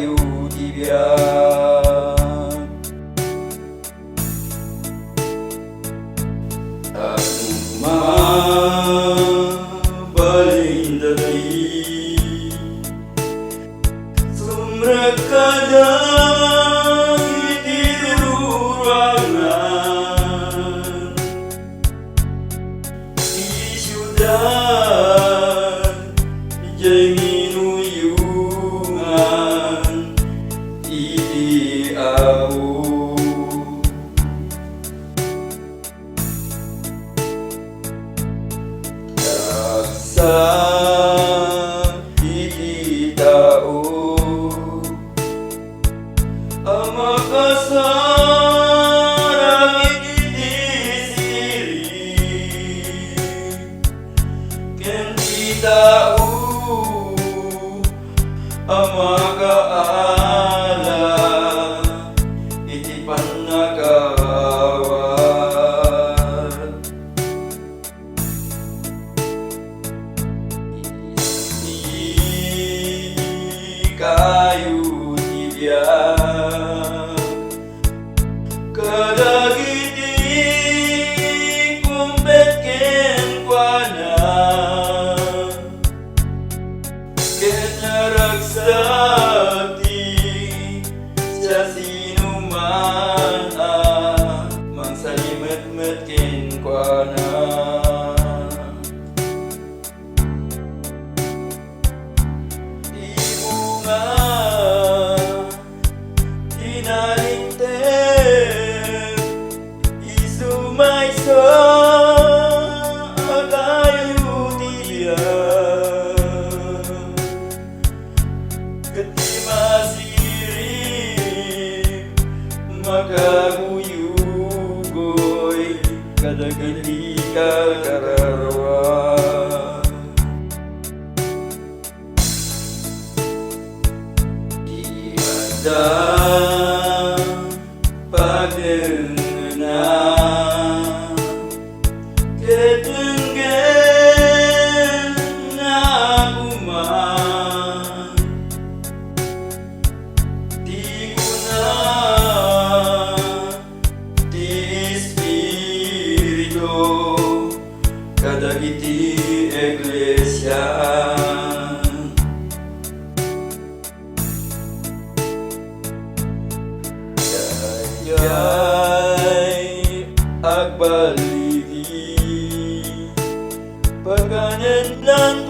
kayo tibiyak. Mabaling dali sumrakadang itirurangan di syudad jay minuyungan iti awo. Sa iti tao ang makasarang iti siri ken di tao ang makaala iti panagawat. Kayo tibiyak kadagiti kumpet ken kuana ket naragsati sa sinuman mangsalimet-met ken kuana. Isumay sa kayo tibiyak kati masirip makaguyugoy kadagiti kakararwa. Iada pagdengenan ketenggen akuman di guna di espiritu kadagiti iglesia. Agbaligi paganen lang